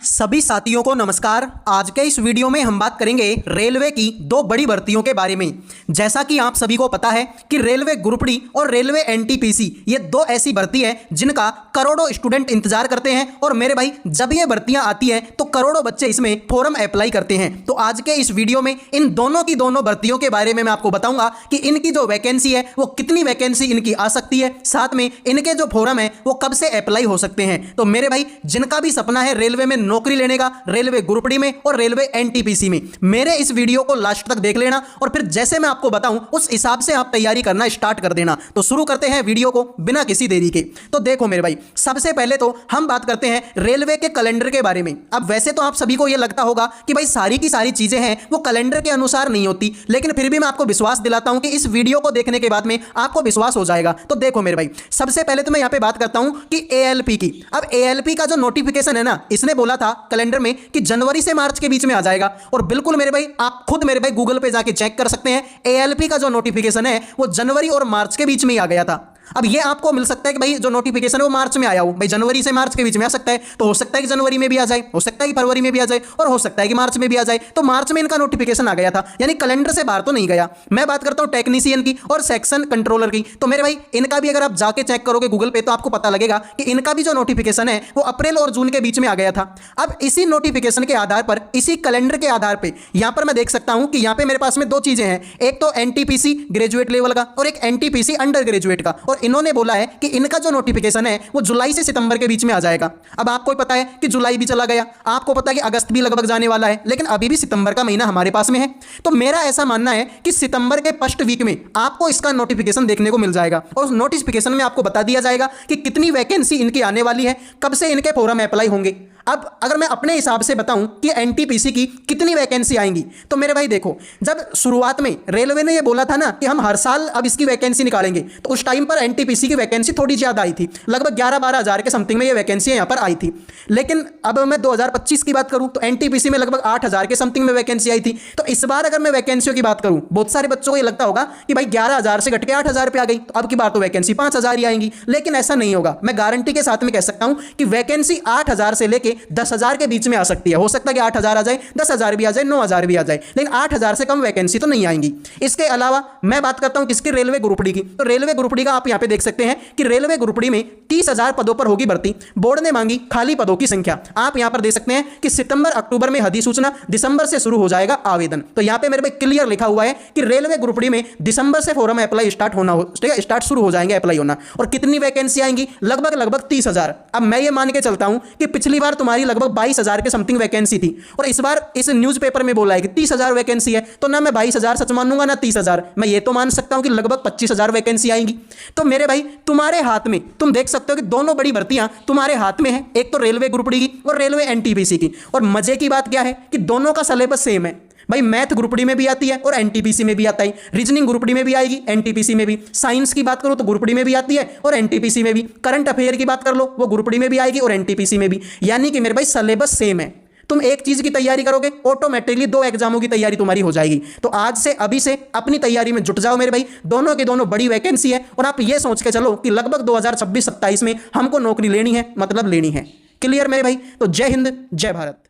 सभी साथियों को नमस्कार। आज के इस वीडियो में हम बात करेंगे रेलवे की दो बड़ी भर्तियों के बारे में। जैसा कि आप सभी को पता है कि रेलवे ग्रुप डी और रेलवे एनटीपीसी ये दो ऐसी भर्ती है जिनका करोड़ों स्टूडेंट इंतजार करते हैं। और मेरे भाई जब ये भर्तियां आती हैं तो करोड़ों बच्चे इसमें फॉर्म अप्लाई करते हैं। तो आज के इस वीडियो में इन दोनों की दोनों भर्तियों के बारे में मैं आपको बताऊंगा कि इनकी जो वैकेंसी है वो कितनी वैकेंसी इनकी आ सकती है, साथ में इनके जो फॉर्म है वो कब से अप्लाई हो सकते हैं। तो मेरे भाई जिनका भी सपना है रेलवे में नौकरी लेने का, रेलवे ग्रुप डी में और रेलवे एनटीपीसी में, मेरे इस वीडियो को लास्ट तक देख लेना और फिर जैसे मैं आपको बताऊं उस हिसाब से आप तैयारी करना स्टार्ट कर देना। तो शुरू करते हैं वीडियो को बिना किसी देरी के। तो देखो मेरे भाई, सबसे पहले तो हम बात करते हैं रेलवे के कैलेंडर के बारे में। अब वैसे तो आप सभी को यह लगता होगा कि भाई सारी की सारी चीजें हैं वो कैलेंडर के अनुसार नहीं होती, लेकिन फिर भी मैं आपको विश्वास दिलाता हूं कि इस वीडियो को देखने के बाद में आपको विश्वास हो जाएगा। तो देखो मेरे भाई, सबसे पहले तो मैं यहां पे बात करता हूं कि एएलपी की। अब एएलपी का जो नोटिफिकेशन है ना, इसने बोला था कैलेंडर में कि जनवरी से मार्च के बीच में आ जाएगा। और बिल्कुल मेरे भाई, आप खुद मेरे भाई गूगल पे जाके चेक कर सकते हैं, एएलपी का जो नोटिफिकेशन है वो जनवरी और मार्च के बीच में ही आ गया था। अब ये आपको मिल सकता है कि भाई जो नोटिफिकेशन है वो मार्च में आया हो, भाई जनवरी से मार्च के बीच में आ सकता है, तो हो सकता है कि जनवरी में भी आ जाए, हो सकता है कि फरवरी में भी आ जाए, और हो सकता है कि मार्च में भी आ जाए। तो मार्च में इनका नोटिफिकेशन आ गया था, यानी कैलेंडर से बाहर तो नहीं गया। मैं बात करता हूं टेक्नीशियन की और सेक्शन कंट्रोलर की। तो मेरे भाई इनका भी अगर आप जाके चेक करोगे गूगल पे तो आपको पता लगेगा कि इनका भी जो नोटिफिकेशन है वो अप्रैल और जून के बीच में आ गया था। अब इसी नोटिफिकेशन के आधार पर, इसी कैलेंडर के आधार पर यहां पर मैं देख सकता हूं कि यहां पर मेरे पास में दो चीजें हैं, एक तो एनटीपीसी ग्रेजुएट लेवल का और एक एनटीपीसी अंडर ग्रेजुएट का। और इन्होंने बोला है कि इनका जो नोटिफिकेशन है वो जुलाई से सितंबर के बीच में आ जाएगा। अब आपको पता है कि जुलाई भी चला गया, आपको पता है कि अगस्त भी लगभग जाने वाला है, लेकिन अभी भी सितंबर का महीना हमारे पास में है। तो मेरा ऐसा मानना है कि सितंबर के फर्स्ट वीक में आपको इसका नोटिफिकेशन देखने को मिल जाएगा और उस नोटिफिकेशन में आपको बता दिया जाएगा कि कितनी वैकेंसी इनकी आने वाली है, कब से इनके फॉर्म अप्लाई होंगे। अब अगर मैं अपने हिसाब से बताऊं कि एनटीपीसी की कितनी वैकेंसी आएंगी, तो मेरे भाई देखो, जब शुरुआत में रेलवे ने ये बोला था ना कि हम हर साल अब इसकी वैकेंसी निकालेंगे, तो उस टाइम पर एनटीपीसी की वैकेंसी थोड़ी ज़्यादा आई थी, लगभग 11-12 हज़ार के समथिंग में ये वैकेंसी यहाँ पर आई थी। लेकिन अब मैं 2025 की बात करूँ तो एनटीपीसी में लगभग 8,000 के समथिंग में वैकेंसी आई थी। तो इस बार अगर मैं वैकेंसियों की बात करूँ, बहुत सारे बच्चों को ये लगता होगा कि भाई 11,000 से घट के 8,000 पे आ गई, तो अब की बार तो वैकेंसी 5,000 ही आएंगी। लेकिन ऐसा नहीं होगा, मैं गारंटी के साथ में कह सकता हूँ कि वैकेंसी 8,000 से लेकर 10,000 के बीच में आ सकती है। हो सकता है कि 8,000 आ जाए, 10,000 भी आ जाए, 9,000 भी आ जाए, लेकिन 8,000 से कम वैकेंसी तो नहीं आएंगी। इसके अलावा मैं बात करता हूं किसकी, रेलवे ग्रुप डी की। तो रेलवे ग्रुप डी का आप यहां पे देख सकते हैं कि रेलवे ग्रुप डी में 30,000 पदों पर होगी भर्ती। बोर्ड ने मांगी खाली पदों की संख्या। आप यहां पर देख सकते हैं कि सितंबर अक्टूबर में अधिसूचना, दिसंबर से शुरू हो जाएगा आवेदन। तो यहां पे मेरे पे क्लियर लिखा हुआ है कि रेलवे ग्रुप डी में दिसंबर से फॉर्म अप्लाई स्टार्ट होना, स्टार्ट शुरू हो जाएंगे अप्लाई होना। और कितनी वैकेंसी आएंगी, लगभग 30,000। अब मैं ये मान के चलता हूं कि पिछली बार तुम्हारी लगभग 22,000 के समथिंग वैकेंसी थी और इस बार इस न्यूज़पेपर में बोला है कि 30,000 वैकेंसी है, तो ना मैं 22,000 सच मानूंगा ना 30,000। मैं ये तो मान सकता हूं कि लगभग 25,000 वैकेंसी आएंगी। तो मेरे भाई तुम्हारे हाथ में, तुम देख सकते हो कि दोनों बड़ी भर्तियां तुम्हारे हाथ में है, एक तो रेलवे ग्रुप डी की और रेलवे एनटीपीसी की। और मजे की बात क्या है कि दोनों का सिलेबस सेम है भाई। मैथ ग्रुप डी में भी आती है और एनटीपीसी में भी आता है, रीजनिंग ग्रुप डी में भी आएगी, एनटीपीसी में भी। साइंस की बात करो तो ग्रुप डी में भी आती है और एनटीपीसी में भी। करंट अफेयर की बात कर लो, वो ग्रुप डी में भी आएगी और एनटीपीसी में भी। यानी कि मेरे भाई सिलेबस सेम है। तुम एक चीज की तैयारी करोगे, ऑटोमेटिकली 2 एग्जामों की तैयारी तुम्हारी हो जाएगी। तो आज से, अभी से अपनी तैयारी में जुट जाओ मेरे भाई। दोनों के दोनों बड़ी वैकेंसी है और आप ये सोच के चलो कि लगभग 2026-27 में हमको नौकरी लेनी है, मतलब लेनी है। क्लियर मेरे भाई? तो जय हिंद, जय भारत।